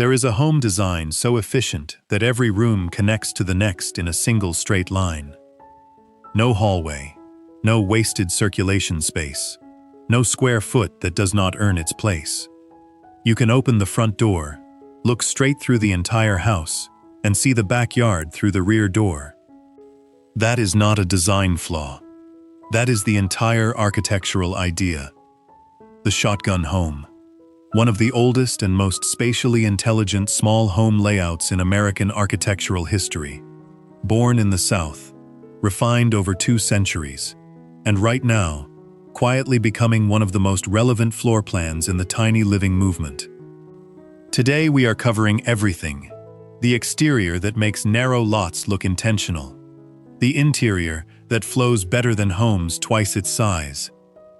There is a home design so efficient that every room connects to the next in a single straight line. No hallway, no wasted circulation space, no square foot that does not earn its place. You can open the front door, look straight through the entire house, and see the backyard through the rear door. That is not a design flaw. That is the entire architectural idea. The shotgun home, one of the oldest and most spatially intelligent small home layouts in American architectural history. Born in the South, refined over 2 centuries, and right now, quietly becoming one of the most relevant floor plans in the tiny living movement. Today we are covering everything: the exterior that makes narrow lots look intentional, the interior that flows better than homes twice its size,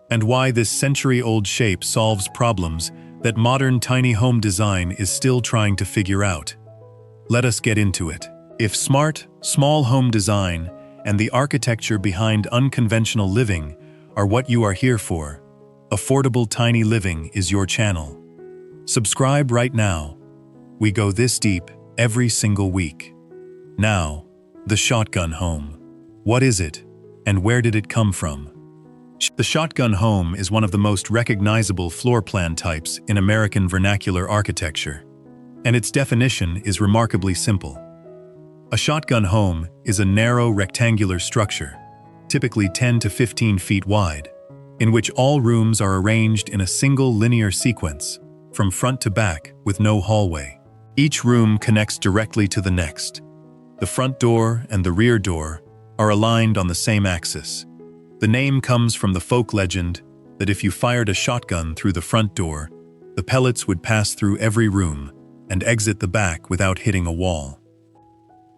and why this century-old shape solves problems that modern tiny home design is still trying to figure out. Let us get into it. If smart, small home design and the architecture behind unconventional living are what you are here for, Affordable Tiny Living is your channel. Subscribe right now. We go this deep every single week. Now, the shotgun home. What is it, and where did it come from? The shotgun home is one of the most recognizable floor plan types in American vernacular architecture, and its definition is remarkably simple. A shotgun home is a narrow rectangular structure, typically 10 to 15 feet wide, in which all rooms are arranged in a single linear sequence, from front to back with no hallway. Each room connects directly to the next. The front door and the rear door are aligned on the same axis. The name comes from the folk legend that if you fired a shotgun through the front door, the pellets would pass through every room and exit the back without hitting a wall.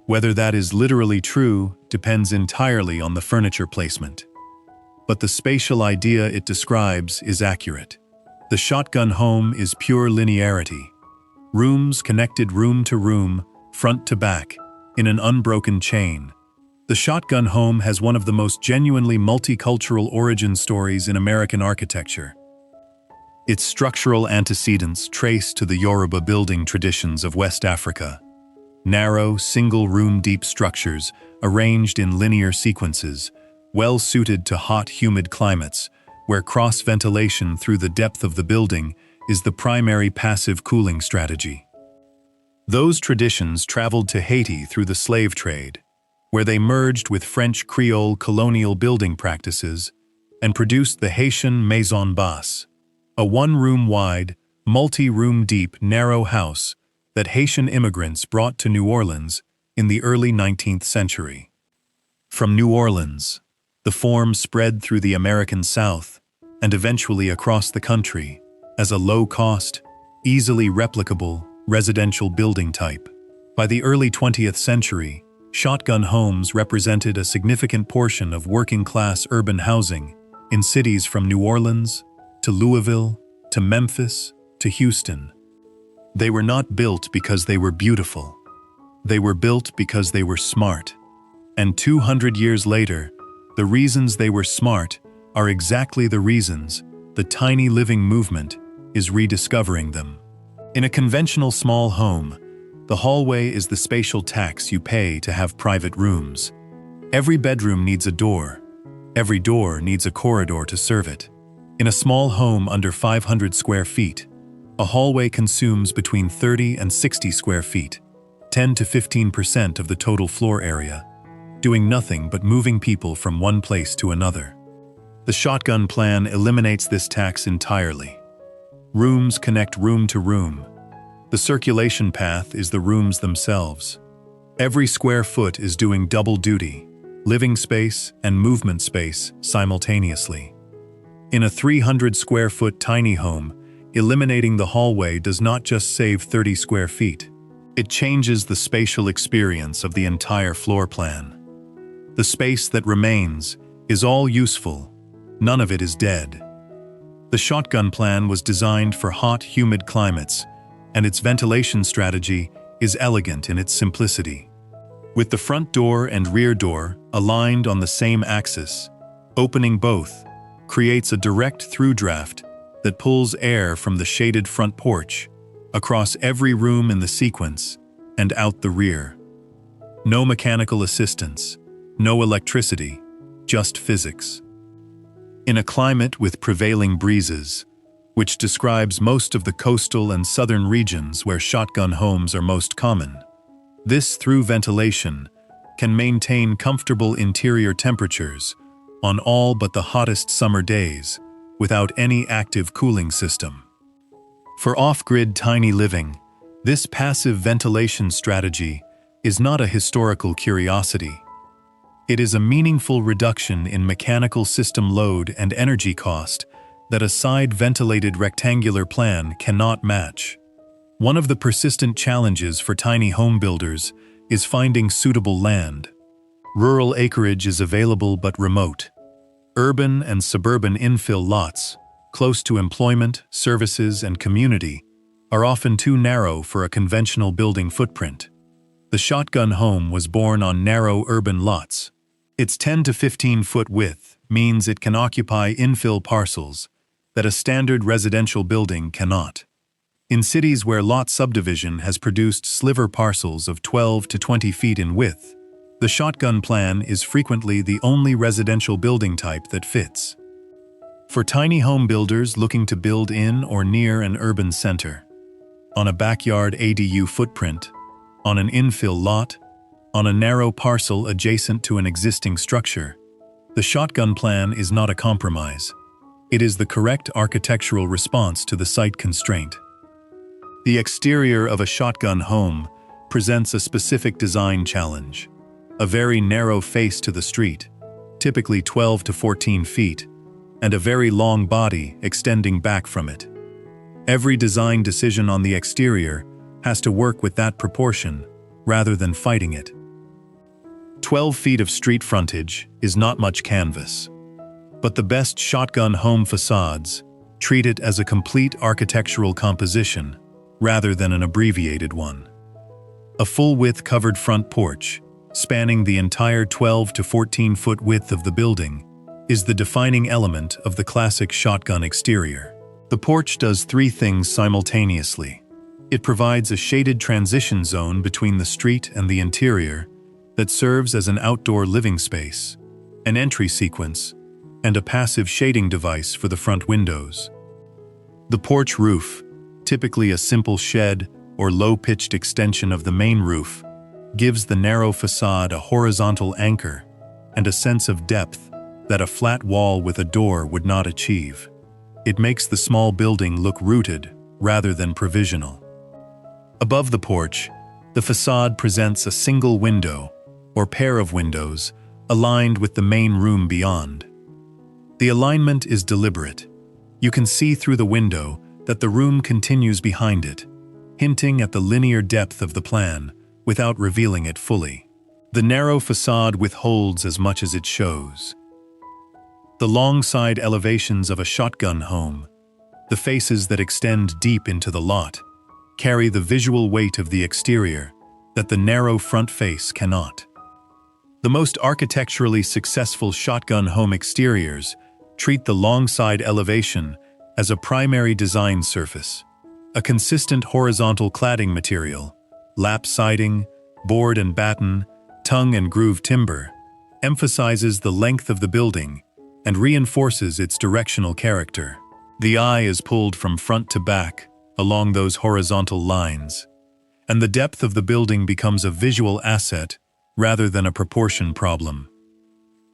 Whether that is literally true depends entirely on the furniture placement. But the spatial idea it describes is accurate. The shotgun home is pure linearity. Rooms connected room to room, front to back, in an unbroken chain. The shotgun home has one of the most genuinely multicultural origin stories in American architecture. Its structural antecedents trace to the Yoruba building traditions of West Africa. Narrow, single-room deep structures arranged in linear sequences, well suited to hot, humid climates, where cross-ventilation through the depth of the building is the primary passive cooling strategy. Those traditions traveled to Haiti through the slave trade, where they merged with French Creole colonial building practices and produced the Haitian maison basse, a one-room wide, multi-room deep, narrow house that Haitian immigrants brought to New Orleans in the early 19th century. From New Orleans, the form spread through the American South and eventually across the country as a low-cost, easily replicable residential building type. By the early 20th century, shotgun homes represented a significant portion of working-class urban housing in cities from New Orleans to Louisville to Memphis to Houston. They were not built because they were beautiful. They were built because they were smart. And 200 years later, the reasons they were smart are exactly the reasons the tiny living movement is rediscovering them. In a conventional small home, the hallway is the spatial tax you pay to have private rooms. Every bedroom needs a door. Every door needs a corridor to serve it. In a small home under 500 square feet, a hallway consumes between 30 and 60 square feet, 10 to 15% of the total floor area, doing nothing but moving people from one place to another. The shotgun plan eliminates this tax entirely. Rooms connect room to room. The circulation path is the rooms themselves. Every square foot is doing double duty, living space and movement space simultaneously. In a 300 square foot tiny home, eliminating the hallway does not just save 30 square feet. It changes the spatial experience of the entire floor plan. The space that remains is all useful. None of it is dead. The shotgun plan was designed for hot, humid climates, and its ventilation strategy is elegant in its simplicity. With the front door and rear door aligned on the same axis, opening both creates a direct through draft that pulls air from the shaded front porch, across every room in the sequence and out the rear. No mechanical assistance, no electricity, just physics. In a climate with prevailing breezes, which describes most of the coastal and southern regions where shotgun homes are most common, this through ventilation can maintain comfortable interior temperatures on all but the hottest summer days without any active cooling system. For off-grid tiny living, this passive ventilation strategy is not a historical curiosity. It is a meaningful reduction in mechanical system load and energy cost that a side-ventilated rectangular plan cannot match. One of the persistent challenges for tiny home builders is finding suitable land. Rural acreage is available but remote. Urban and suburban infill lots, close to employment, services, and community, are often too narrow for a conventional building footprint. The shotgun home was born on narrow urban lots. Its 10 to 15-foot width means it can occupy infill parcels that a standard residential building cannot. In cities where lot subdivision has produced sliver parcels of 12 to 20 feet in width, the shotgun plan is frequently the only residential building type that fits. For tiny home builders looking to build in or near an urban center, on a backyard ADU footprint, on an infill lot, on a narrow parcel adjacent to an existing structure, the shotgun plan is not a compromise. It is the correct architectural response to the site constraint. The exterior of a shotgun home presents a specific design challenge. A very narrow face to the street, typically 12 to 14 feet, and a very long body extending back from it. Every design decision on the exterior has to work with that proportion rather than fighting it. 12 feet of street frontage is not much canvas, but the best shotgun home facades treat it as a complete architectural composition rather than an abbreviated one. A full-width covered front porch, spanning the entire 12 to 14-foot width of the building, is the defining element of the classic shotgun exterior. The porch does three things simultaneously. It provides a shaded transition zone between the street and the interior that serves as an outdoor living space, an entry sequence, and a passive shading device for the front windows. The porch roof, typically a simple shed or low-pitched extension of the main roof, gives the narrow facade a horizontal anchor and a sense of depth that a flat wall with a door would not achieve. It makes the small building look rooted rather than provisional. Above the porch, the facade presents a single window or pair of windows aligned with the main room beyond. The alignment is deliberate. You can see through the window that the room continues behind it, hinting at the linear depth of the plan without revealing it fully. The narrow facade withholds as much as it shows. The long side elevations of a shotgun home, the faces that extend deep into the lot, carry the visual weight of the exterior that the narrow front face cannot. The most architecturally successful shotgun home exteriors treat the long side elevation as a primary design surface. A consistent horizontal cladding material, lap siding, board and batten, tongue and groove timber, emphasizes the length of the building and reinforces its directional character. The eye is pulled from front to back along those horizontal lines, and the depth of the building becomes a visual asset rather than a proportion problem.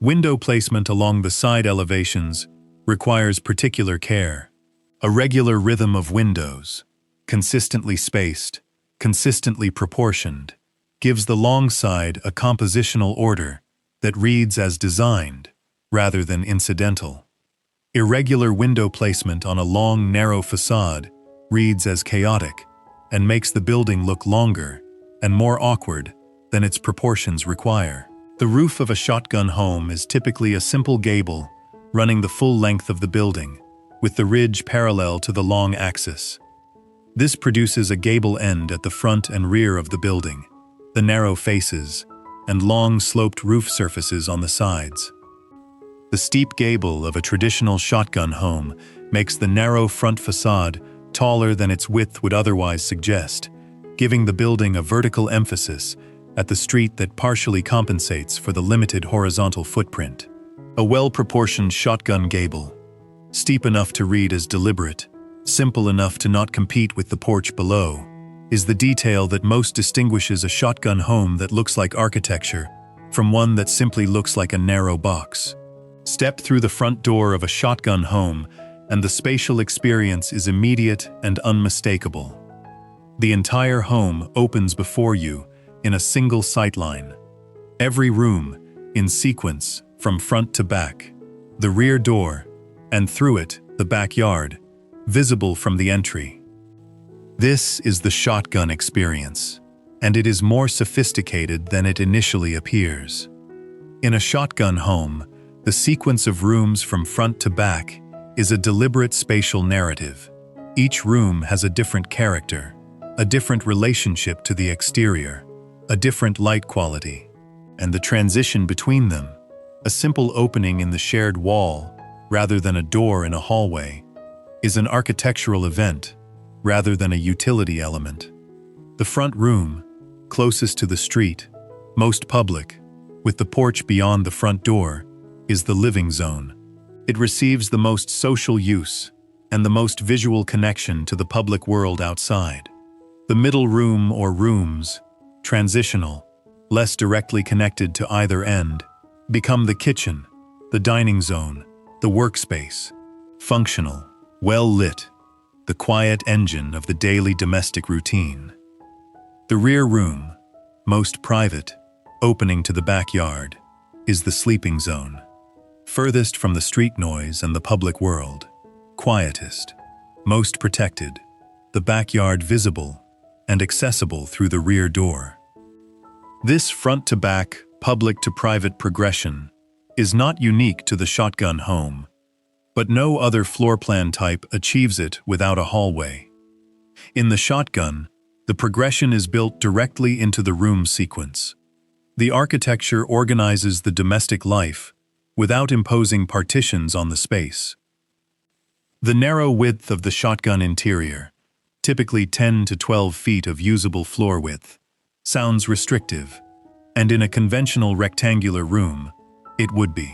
Window placement along the side elevations requires particular care. A regular rhythm of windows, consistently spaced, consistently proportioned, gives the long side a compositional order that reads as designed rather than incidental. Irregular window placement on a long, narrow facade reads as chaotic and makes the building look longer and more awkward than its proportions require. The roof of a shotgun home is typically a simple gable running the full length of the building, with the ridge parallel to the long axis. This produces a gable end at the front and rear of the building, the narrow faces, and long sloped roof surfaces on the sides. The steep gable of a traditional shotgun home makes the narrow front facade taller than its width would otherwise suggest, giving the building a vertical emphasis at the street that partially compensates for the limited horizontal footprint. A well-proportioned shotgun gable, steep enough to read as deliberate, simple enough to not compete with the porch below, is the detail that most distinguishes a shotgun home that looks like architecture from one that simply looks like a narrow box. Step through the front door of a shotgun home, and the spatial experience is immediate and unmistakable. The entire home opens before you in a single sightline. Every room, in sequence, from front to back. The rear door, and through it, the backyard, visible from the entry. This is the shotgun experience, and it is more sophisticated than it initially appears. In a shotgun home, the sequence of rooms from front to back is a deliberate spatial narrative. Each room has a different character, a different relationship to the exterior, a different light quality, and the transition between them, a simple opening in the shared wall rather than a door in a hallway, is an architectural event rather than a utility element. The front room, closest to the street, most public, with the porch beyond the front door, is the living zone. It receives the most social use and the most visual connection to the public world outside. The middle room or rooms, transitional, less directly connected to either end, become the kitchen, the dining zone, the workspace, functional, well-lit, the quiet engine of the daily domestic routine. The rear room, most private, opening to the backyard, is the sleeping zone. Furthest from the street noise and the public world, quietest, most protected, the backyard visible and accessible through the rear door. This front-to-back, public-to-private progression is not unique to the shotgun home, but no other floor plan type achieves it without a hallway. In the shotgun, the progression is built directly into the room sequence. The architecture organizes the domestic life without imposing partitions on the space. The narrow width of the shotgun interior, typically 10 to 12 feet of usable floor width, sounds restrictive, and in a conventional rectangular room, it would be.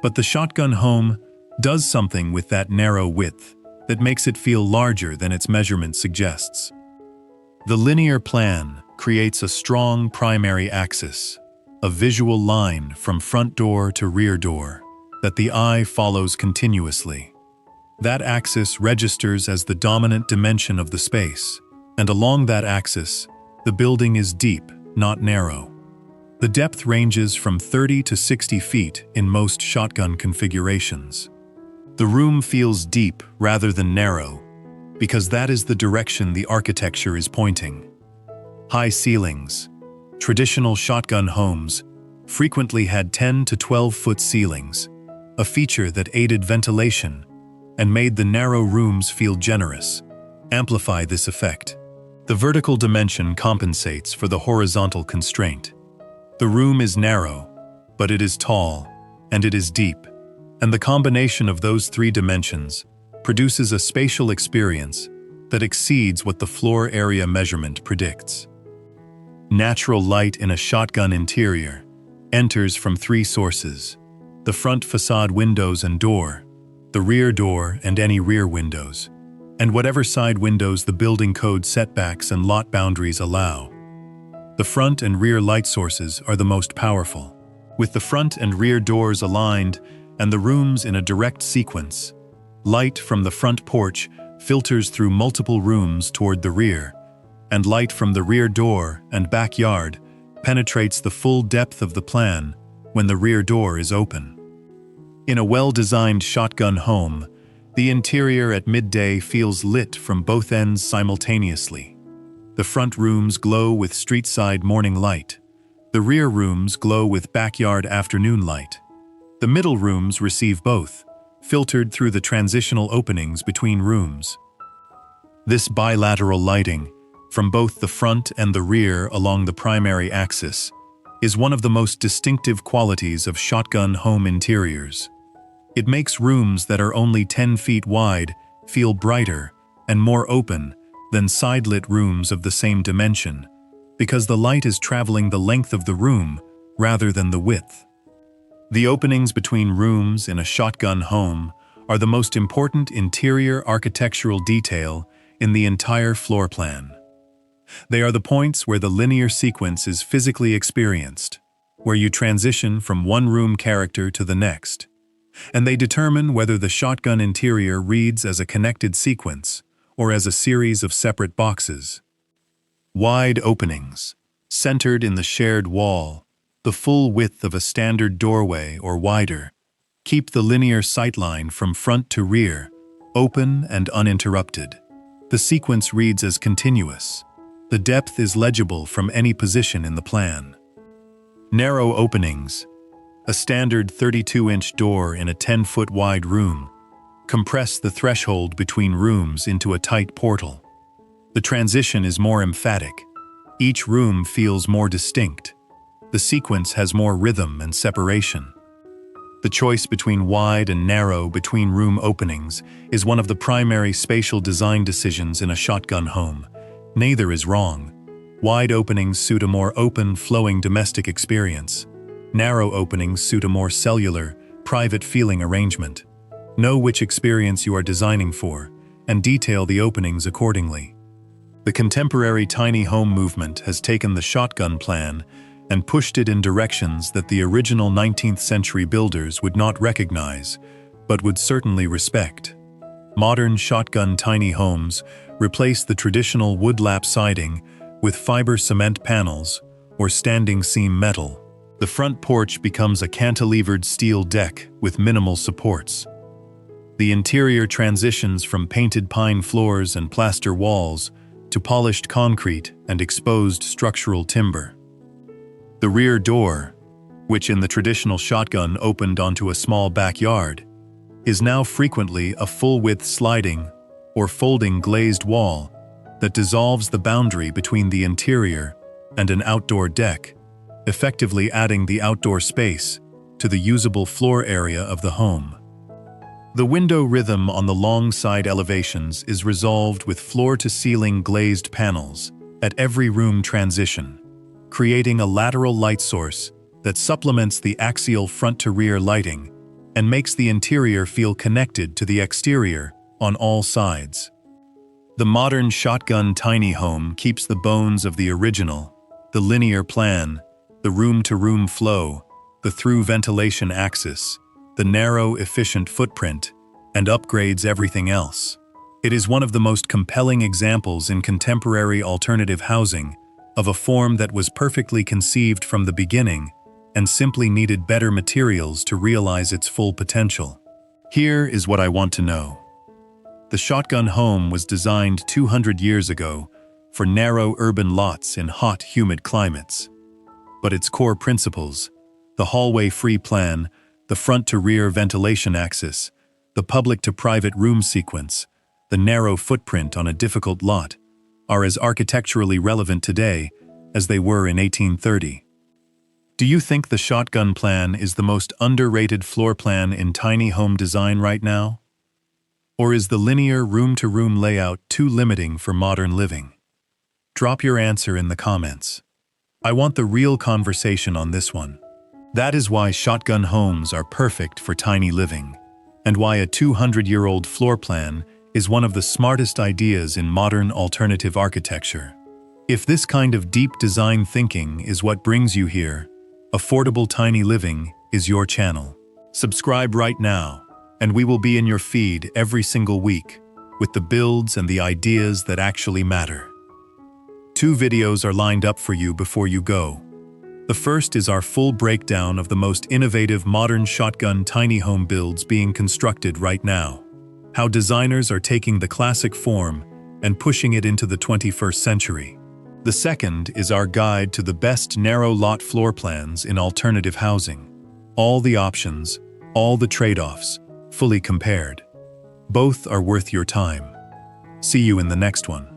But the shotgun home does something with that narrow width that makes it feel larger than its measurement suggests. The linear plan creates a strong primary axis, a visual line from front door to rear door that the eye follows continuously. That axis registers as the dominant dimension of the space, and along that axis, the building is deep, not narrow. The depth ranges from 30 to 60 feet in most shotgun configurations. The room feels deep rather than narrow, because that is the direction the architecture is pointing. High ceilings. Traditional shotgun homes frequently had 10 to 12-foot ceilings, a feature that aided ventilation and made the narrow rooms feel generous. Amplify this effect. The vertical dimension compensates for the horizontal constraint. The room is narrow, but it is tall, and it is deep, and the combination of those three dimensions produces a spatial experience that exceeds what the floor area measurement predicts. Natural light in a shotgun interior enters from three sources: the front facade windows and door, the rear door and any rear windows, and whatever side windows the building code setbacks and lot boundaries allow. The front and rear light sources are the most powerful. With the front and rear doors aligned and the rooms in a direct sequence, light from the front porch filters through multiple rooms toward the rear, and light from the rear door and backyard penetrates the full depth of the plan when the rear door is open. In a well-designed shotgun home, the interior at midday feels lit from both ends simultaneously. The front rooms glow with street-side morning light. The rear rooms glow with backyard afternoon light. The middle rooms receive both, filtered through the transitional openings between rooms. This bilateral lighting, from both the front and the rear along the primary axis, is one of the most distinctive qualities of shotgun home interiors. It makes rooms that are only 10 feet wide feel brighter and more open than side-lit rooms of the same dimension, because the light is traveling the length of the room rather than the width. The openings between rooms in a shotgun home are the most important interior architectural detail in the entire floor plan. They are the points where the linear sequence is physically experienced, where you transition from one room character to the next, and they determine whether the shotgun interior reads as a connected sequence or as a series of separate boxes. Wide openings, centered in the shared wall, the full width of a standard doorway or wider, keep the linear sightline from front to rear open and uninterrupted. The sequence reads as continuous. The depth is legible from any position in the plan. Narrow openings, a standard 32-inch door in a 10-foot wide room, compress the threshold between rooms into a tight portal. The transition is more emphatic. Each room feels more distinct. The sequence has more rhythm and separation. The choice between wide and narrow between room openings is one of the primary spatial design decisions in a shotgun home. Neither is wrong. Wide openings suit a more open, flowing domestic experience. Narrow openings suit a more cellular, private feeling arrangement. Know which experience you are designing for, and detail the openings accordingly. The contemporary tiny home movement has taken the shotgun plan and pushed it in directions that the original 19th century builders would not recognize, but would certainly respect. Modern shotgun tiny homes replace the traditional wood-lap siding with fiber cement panels or standing seam metal. The front porch becomes a cantilevered steel deck with minimal supports. The interior transitions from painted pine floors and plaster walls to polished concrete and exposed structural timber. The rear door, which in the traditional shotgun opened onto a small backyard, is now frequently a full-width sliding or folding glazed wall that dissolves the boundary between the interior and an outdoor deck, effectively adding the outdoor space to the usable floor area of the home. The window rhythm on the long side elevations is resolved with floor-to-ceiling glazed panels at every room transition, creating a lateral light source that supplements the axial front-to-rear lighting and makes the interior feel connected to the exterior on all sides. The modern shotgun tiny home keeps the bones of the original, the linear plan, the room-to-room flow, the through ventilation axis, the narrow, efficient footprint, and upgrades everything else. It is one of the most compelling examples in contemporary alternative housing of a form that was perfectly conceived from the beginning and simply needed better materials to realize its full potential. Here is what I want to know. The shotgun home was designed 200 years ago for narrow urban lots in hot, humid climates. But its core principles, the hallway-free plan, the front-to-rear ventilation axis, the public-to-private room sequence, the narrow footprint on a difficult lot, are as architecturally relevant today as they were in 1830. Do you think the shotgun plan is the most underrated floor plan in tiny home design right now? Or is the linear room-to-room layout too limiting for modern living? Drop your answer in the comments. I want the real conversation on this one. That is why shotgun homes are perfect for tiny living, and why a 200-year-old floor plan is one of the smartest ideas in modern alternative architecture. If this kind of deep design thinking is what brings you here, Affordable Tiny Living is your channel. Subscribe right now, and we will be in your feed every single week with the builds and the ideas that actually matter. 2 videos are lined up for you before you go. The first is our full breakdown of the most innovative modern shotgun tiny home builds being constructed right now. How designers are taking the classic form and pushing it into the 21st century. The second is our guide to the best narrow lot floor plans in alternative housing. All the options, all the trade-offs, fully compared. Both are worth your time. See you in the next one.